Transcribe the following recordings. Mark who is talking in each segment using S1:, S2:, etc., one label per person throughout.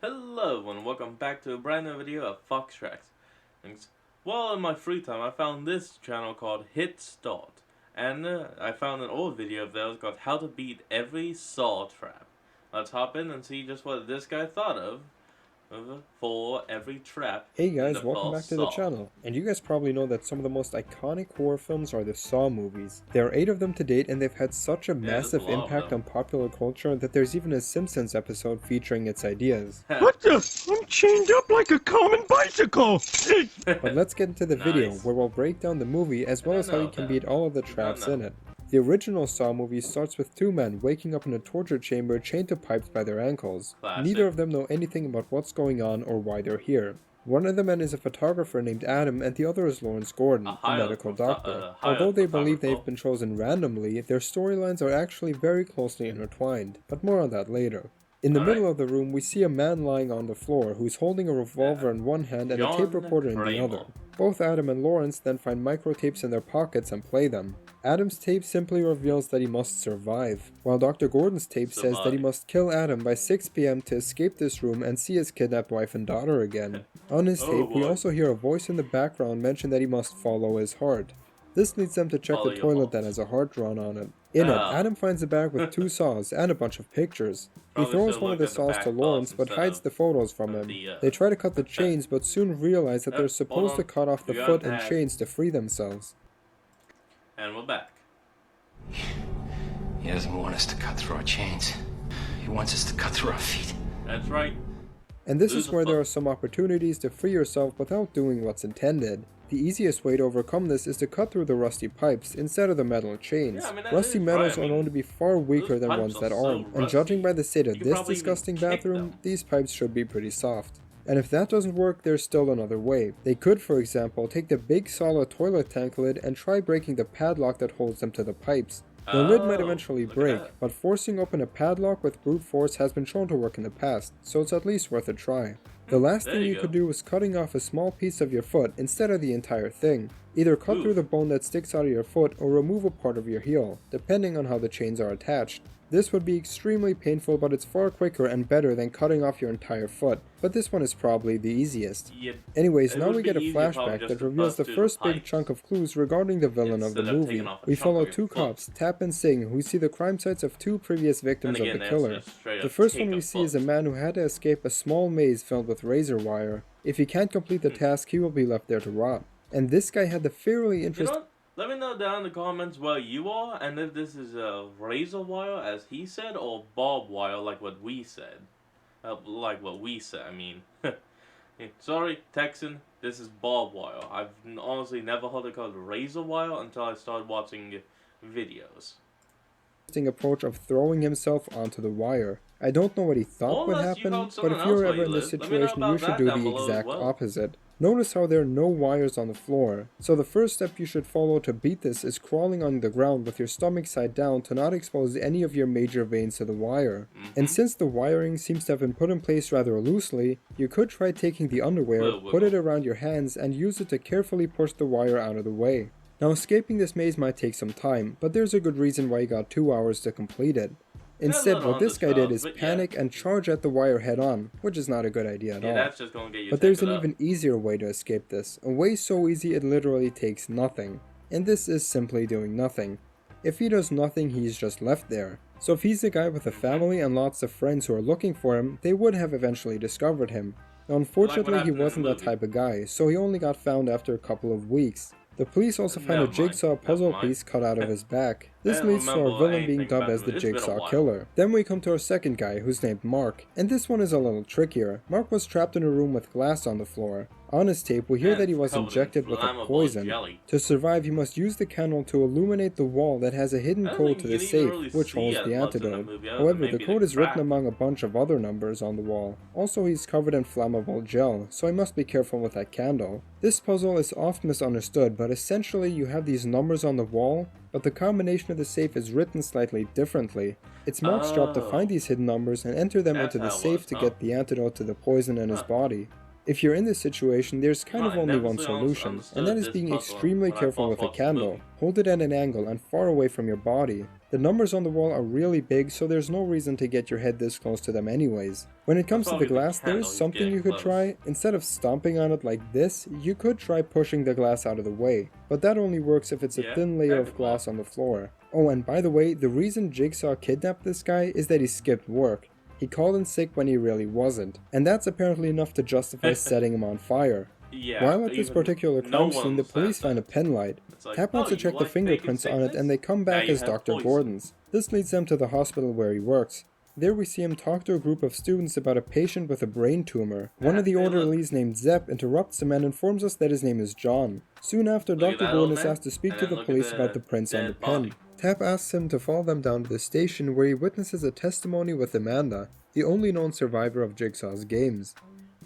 S1: Hello and welcome back to a brand new video of Fox Tracks. Thanks. Well, in my free time I found this channel called Hit Start, and I found an old video of theirs called How to Beat Every Saw Trap. Let's hop in and see just what this guy thought of for every trap
S2: Hey
S1: in
S2: guys,
S1: the
S2: welcome back
S1: first
S2: to the
S1: Saw.
S2: channel. And you guys probably know that some of the most iconic horror films are the Saw movies. There are 8 of them to date and they've had such a
S1: there's a
S2: massive
S1: lot of
S2: impact
S1: them.
S2: on popular culture that there's even a Simpsons episode featuring its ideas.
S3: What the? I'm chained up like a common bicycle!
S2: But let's get into the video
S1: Nice.
S2: where we'll break down the movie as well
S1: I
S2: as how
S1: don't
S2: you
S1: know
S2: can
S1: that.
S2: beat all of the
S1: I don't
S2: traps
S1: know.
S2: in it. The original Saw movie starts with 2 men waking up in a torture chamber chained to pipes by their ankles.
S1: Classic.
S2: Neither of them know anything about what's going on or why they're here. One of the men is a photographer named Adam and the other is Lawrence Gordon, a medical doctor. Although they believe they've been chosen randomly, their storylines are actually very closely intertwined, but more on that later. In the middle of the room, we see a man lying on the floor who's holding a revolver in one hand and a tape
S1: John
S2: recorder in the
S1: Kramer.
S2: other. Both Adam and Lawrence then find microtapes in their pockets and play them. Adam's tape simply reveals that he must survive, while Dr. Gordon's tape says that he must kill Adam by 6 p.m. to escape this room and see his kidnapped wife and daughter again. On his
S1: Oh,
S2: tape, we
S1: boy.
S2: also hear a voice in the background mention that he must follow his heart. This leads them to check
S1: Follow
S2: the
S1: your
S2: toilet
S1: heart.
S2: that has a heart drawn on it. In it,
S1: Ah.
S2: Adam finds a bag with 2 saws and a bunch of pictures. He
S1: Probably
S2: throws
S1: should
S2: one of
S1: look
S2: the
S1: at the
S2: saws
S1: back
S2: to Lawrence
S1: parts
S2: but
S1: instead
S2: hides
S1: of
S2: the photos from him.
S1: the,
S2: They try to cut the chains but soon realize that they're
S1: hold
S2: supposed to
S1: on.
S2: cut off the
S1: We got
S2: foot and
S1: back.
S2: chains to free themselves.
S1: And we're back.
S4: He doesn't want us to cut through our chains. He wants us to cut through our feet.
S1: That's right.
S2: And this
S1: Lose
S2: is
S1: a
S2: where there
S1: foot.
S2: are some opportunities to free yourself without doing what's intended. The easiest way to overcome this is to cut through the rusty pipes instead of the metal chains.
S1: Yeah, I mean, that
S2: Rusty
S1: is
S2: metals
S1: right. I
S2: are known
S1: mean,
S2: to be far weaker than
S1: pipes
S2: ones
S1: are
S2: that
S1: so
S2: aren't, and
S1: rusty.
S2: judging by the state of
S1: You could
S2: this
S1: probably even
S2: disgusting
S1: kick
S2: bathroom,
S1: them.
S2: these pipes should be pretty soft. And if that doesn't work, there's still another way. They could, for example, take the big solid toilet tank lid and try breaking the padlock that holds them to the pipes. The lid might
S1: Oh,
S2: eventually
S1: look at
S2: break,
S1: that.
S2: but forcing open a padlock with brute force has been shown to work in the past, so it's at least worth a try. The last
S1: There
S2: thing
S1: you
S2: you
S1: go.
S2: could do is cutting off a small piece of your foot instead of the entire thing. Either cut through
S1: Oof.
S2: the bone that sticks out of your foot or remove a part of your heel, depending on how the chains are attached. This would be extremely painful, but it's far quicker and better than cutting off your entire foot, but this one is probably the easiest.
S1: Yep.
S2: Anyways,
S1: It
S2: now
S1: would
S2: we
S1: be
S2: get a
S1: easier probably
S2: flashback
S1: just
S2: that
S1: to
S2: reveals
S1: bust
S2: the
S1: through
S2: first big
S1: pipes
S2: chunk of clues regarding the villain of the
S1: instead of
S2: movie.
S1: taking off a
S2: We
S1: chunk
S2: follow
S1: of your
S2: 2
S1: foot.
S2: cops, Tap and Sing, who see the crime sites of 2 previous victims
S1: Then
S2: of
S1: again,
S2: the
S1: that's
S2: killer.
S1: just straight
S2: The
S1: up
S2: first
S1: take
S2: one
S1: a
S2: we see is a
S1: foot.
S2: man who had to escape a small maze filled with razor wire. If he can't complete the task, he will be left there to rot. And this guy had the fairly
S1: You
S2: interesting.
S1: know, let me know down in the comments where you are, and if this is a razor wire, as he said, or barbed wire, like what we said. Like what we said, I mean. Sorry, Texan, this is barbed wire. I've honestly never heard it called razor wire until I started watching videos.
S2: Approach of throwing himself onto the wire. I don't know what he thought would
S1: Unless you
S2: happen,
S1: heard
S2: but
S1: someone
S2: if
S1: else
S2: you're
S1: where
S2: ever
S1: you
S2: in this
S1: live, let me know
S2: situation,
S1: about
S2: you should
S1: that
S2: do
S1: down
S2: the
S1: below as
S2: exact
S1: well.
S2: opposite. Notice how there are no wires on the floor. So the first step you should follow to beat this is crawling on the ground with your stomach side down to not expose any of your major veins to the wire. And since the wiring seems to have been put in place rather loosely, you could try taking the underwear,
S1: Wiggle,
S2: put it
S1: wiggle.
S2: around your hands, and use it to carefully push the wire out of the way. Now escaping this maze might take some time, but there's a good reason why you got 2 hours to complete it. Instead,
S1: little
S2: what this guy
S1: on the
S2: did
S1: spot,
S2: is
S1: but yeah.
S2: panic and charge at the wire head on, which is not a good idea at
S1: Yeah,
S2: all.
S1: that's just gonna get you
S2: But there's an
S1: tangled up.
S2: even easier way to escape this, a way so easy it literally takes nothing. And this is simply doing nothing. If he does nothing, he's just left there. So if he's the guy with a family and lots of friends who are looking for him, they would have eventually discovered him. Now, unfortunately, he
S1: happened in the
S2: wasn't that
S1: movie.
S2: type of guy, so he only got found after a couple of weeks. The police also found a
S1: Never mind,
S2: jigsaw
S1: never
S2: puzzle
S1: mind.
S2: piece cut out of his back. This
S1: I don't
S2: leads to our
S1: remember
S2: villain being
S1: anything
S2: dubbed
S1: about
S2: as the
S1: it. It's been a
S2: Jigsaw
S1: while.
S2: Killer. Then we come to our second guy, who's named Mark, and this one is a little trickier. Mark was trapped in a room with glass on the floor. On his tape, we hear
S1: And
S2: that he was
S1: covered in
S2: injected with a
S1: flammable
S2: poison.
S1: jelly.
S2: To survive, he must use the candle to illuminate the wall that has a hidden
S1: I don't
S2: code
S1: think
S2: to
S1: you
S2: the
S1: can even
S2: safe,
S1: really
S2: which
S1: see
S2: holds
S1: it
S2: the
S1: much in the
S2: antidote.
S1: movie, other than
S2: However, the
S1: maybe
S2: code
S1: the
S2: is written
S1: crack.
S2: among a bunch of other numbers on the wall. Also, he's covered in flammable gel, so I must be careful with that candle. This puzzle is oft misunderstood, but essentially you have these numbers on the wall, but the combination of the safe is written slightly differently. It's Mark's job to
S1: Oh.
S2: find these hidden numbers and enter them
S1: That's
S2: into the
S1: how it
S2: safe
S1: was,
S2: to
S1: huh?
S2: get the antidote to the poison in his
S1: Huh.
S2: body. If you're in this situation, there's kind of only one solution, and that is being extremely careful with a candle. Hold it at an angle and far away from your body. The numbers on the wall are really big, so there's no reason to get your head this close to them anyways. When it comes to the glass, there is something you could try. Instead of stomping on it like this, you could try pushing the glass out of the way. But that only works if it's a thin layer of glass on the floor. Oh, and by the way, the reason Jigsaw kidnapped this guy is that he skipped work. He called in sick when he really wasn't, and that's apparently enough to justify setting him on fire. While at this particular crime scene, the police find a pen light. Tap wants to check the fingerprints on it, and they come back as Dr. Gordon's. This leads them to the hospital where he works. There we see him talk to a group of students about a patient with a brain tumor. One of the orderlies named Zepp interrupts him and informs us that his name is John. Soon after, Dr. Gordon is asked to speak to the police about the prints on the pen. Tap asks him to follow them down to the station where he witnesses a testimony with Amanda, the only known survivor of Jigsaw's games.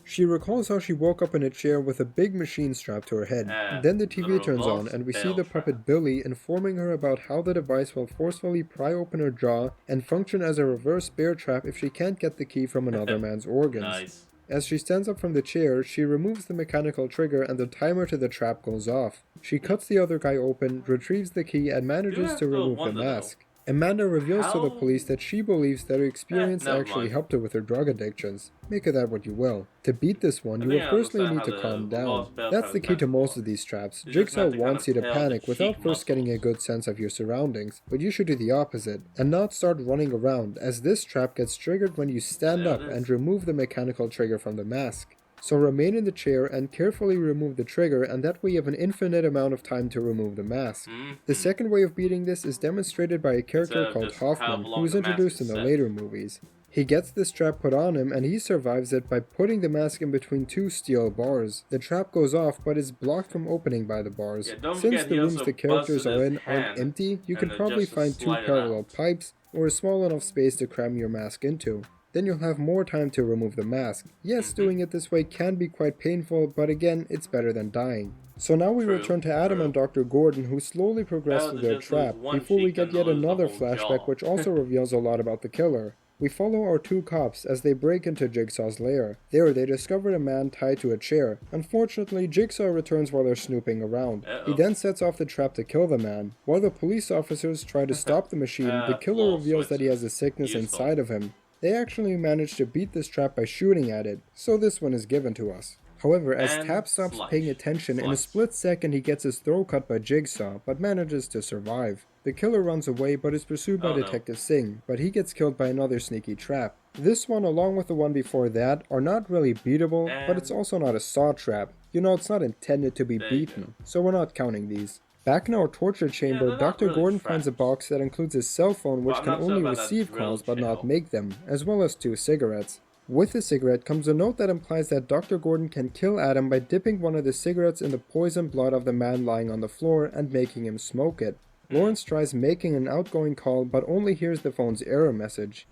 S2: She recalls how she woke up in a chair with a big machine strapped to her head. Then the TV turns on and we see the puppet Billy informing her about how the device will forcefully pry open her jaw and function as a reverse bear trap if she can't get the key from another man's organs. As she stands up from the chair, she removes the mechanical trigger and the timer to the trap goes off. She cuts the other guy open, retrieves the key, and manages to remove the mask. Amanda reveals to the police that she believes that her experience actually helped her with her drug addictions. Make of that what you will. To beat this one, you will firstly need to calm down. That's the key to most of these traps. Jigsaw wants you to panic without first getting a good sense of your surroundings, but you should do the opposite, and not start running around, as this trap gets triggered when you stand up and remove the mechanical trigger from the mask. So remain in the chair and carefully remove the trigger, and that way you have an infinite amount of time to remove the mask. The second way of beating this is demonstrated by a character called Hoffman, who is introduced in the later movies. He gets this trap put on him and he survives it by putting the mask in between two steel bars. The trap goes off but is blocked from opening by the bars. Since the rooms the characters are in aren't empty, you can probably find two parallel pipes or a small enough space to cram your mask into. Then you'll have more time to remove the mask. Yes, doing it this way can be quite painful, but again, it's better than dying. So now we return to Adam and Dr. Gordon, who slowly progress through their trap, before we get yet another flashback which also reveals a lot about the killer. We follow our two cops as they break into Jigsaw's lair. There they discover a man tied to a chair. Unfortunately, Jigsaw returns while they're snooping around. He then sets off the trap to kill the man. While the police officers try to stop the machine, the killer reveals that he has a sickness inside of him. They actually managed to beat this trap by shooting at it, so this one is given to us. However, as Tap stops paying attention, in a split second he gets his throat cut by Jigsaw, but manages to survive. The killer runs away but is pursued by Detective Singh, but he gets killed by another sneaky trap. This one, along with the one before that, are not really beatable, but it's also not a saw trap. You know, it's not intended to be beaten, so we're not counting these. Back in our torture chamber, Dr. Gordon finds a box that includes his cell phone which can only receive calls but not make them, as well as 2 cigarettes. With the cigarette comes a note that implies that Dr. Gordon can kill Adam by dipping one of the cigarettes in the poisoned blood of the man lying on the floor and making him smoke it. Lawrence tries making an outgoing call but only hears the phone's error message.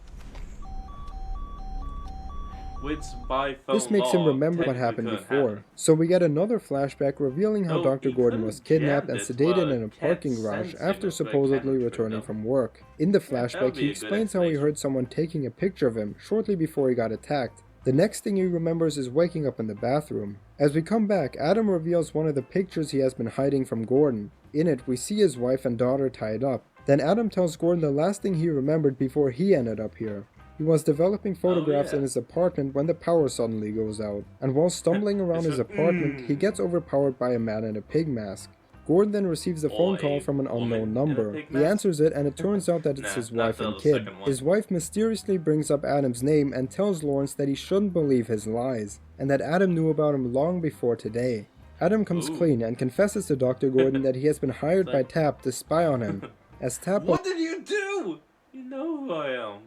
S2: This makes him remember what happened before. So we get another flashback revealing how Dr. Gordon was kidnapped and sedated in a parking garage after supposedly returning from work. In the flashback, he explains how he heard someone taking a picture of him shortly before he got attacked. The next thing he remembers is waking up in the bathroom. As we come back, Adam reveals one of the pictures he has been hiding from Gordon. In it, we see his wife and daughter tied up. Then Adam tells Gordon the last thing he remembered before he ended up here. He was developing photographs in his apartment when the power suddenly goes out, and while stumbling around his apartment, he gets overpowered by a man in a pig mask. Gordon then receives a phone call from an unknown number. He answers it and it turns out that it's his wife and kid. His wife mysteriously brings up Adam's name and tells Lawrence that he shouldn't believe his lies, and that Adam knew about him long before today. Adam comes clean and confesses to Dr. Gordon that he has been hired by Tap to spy on him. As Tap...
S1: What did you do? You know who I am.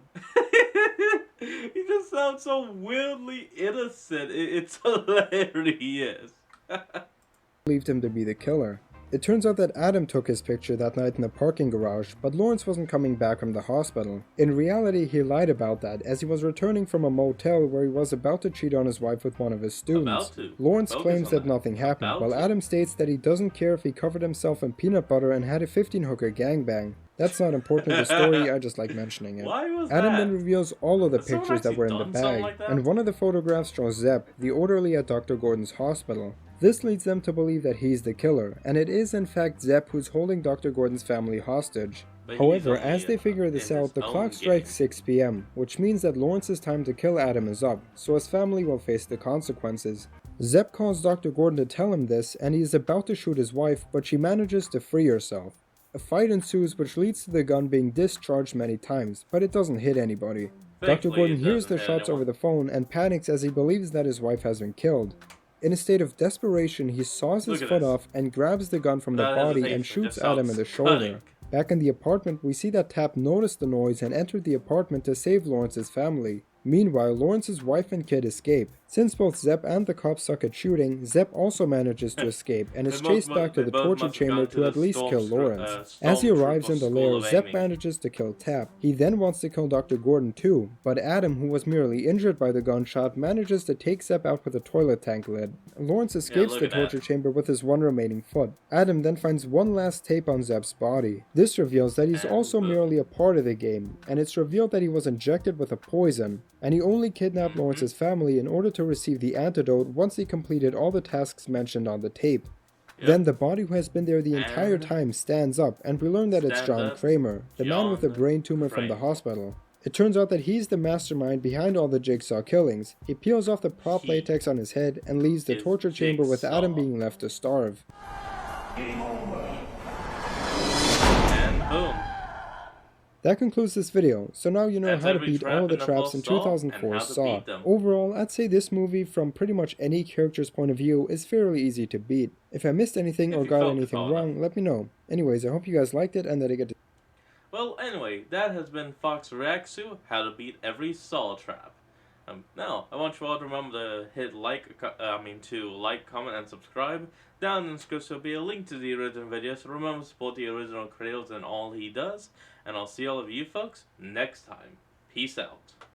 S1: He just sounds so weirdly innocent. It's hilarious.
S2: Believed him to be the killer. It turns out that Adam took his picture that night in the parking garage, but Lawrence wasn't coming back from the hospital. In reality, he lied about that, as he was returning from a motel where he was about to cheat on his wife with one of his students. Lawrence claims that nothing happened, while Adam states that he doesn't care if he covered himself in peanut butter and had a 15-hooker gangbang. That's not important to the story, I just like mentioning it.
S1: Why was
S2: Adam
S1: that?
S2: then reveals all of the pictures that were in the bag,
S1: like
S2: and one of the photographs shows Zepp, the orderly at Dr. Gordon's hospital. This leads them to believe that he's the killer, and it is in fact Zepp who's holding Dr. Gordon's family hostage. However, as they figure this out, the clock strikes 6 p.m., which means that Lawrence's time to kill Adam is up, so his family will face the consequences. Zepp calls Dr. Gordon to tell him this, and he is about to shoot his wife, but she manages to free herself. A fight ensues, which leads to the gun being discharged many times, but it doesn't hit anybody. Dr. Gordon hears the shots over the phone and panics as he believes that his wife has been killed. In a state of desperation, he saws his foot off and grabs the gun from the body and shoots Adam in the shoulder. Back in the apartment, we see that Tapp noticed the noise and entered the apartment to save Lawrence's family. Meanwhile, Lawrence's wife and kid escape. Since both Zepp and the cops suck at shooting, Zepp also manages to escape and is chased back to the torture chamber to at least kill Lawrence. As he arrives in the lair, Zepp manages to kill Tapp. He then wants to kill Dr. Gordon too, but Adam, who was merely injured by the gunshot, manages to take Zepp out with a toilet tank lid. Lawrence escapes the torture chamber with his one remaining foot. Adam then finds one last tape on Zepp's body. This reveals that he's also merely a part of the game, and it's revealed that he was injected with a poison, and he only kidnapped Lawrence's family in order to receive the antidote once he completed all the tasks mentioned on the tape. Then the body who has been there the entire time stands up, and we learn that it's John Kramer, the man with the brain tumor from the hospital. It turns out that he's the mastermind behind all the Jigsaw killings. He peels off the prop latex on his head and leaves the torture chamber with Adam being left to starve.
S1: And boom.
S2: That concludes this video, so now you know how to beat all of the traps in 2004 Saw. Overall, I'd say this movie, from pretty much any character's point of view, is fairly easy to beat. If I missed anything or got anything wrong, let me know. Anyways, I hope you guys liked it and that I get to...
S1: Well, anyway, that has been Fox Reacts to How to Beat Every Saw Trap. Now, I want you all to remember to hit like, comment, and subscribe. Down in the description will be a link to the original video, so remember to support the original creators and all he does. And I'll see all of you folks next time. Peace out.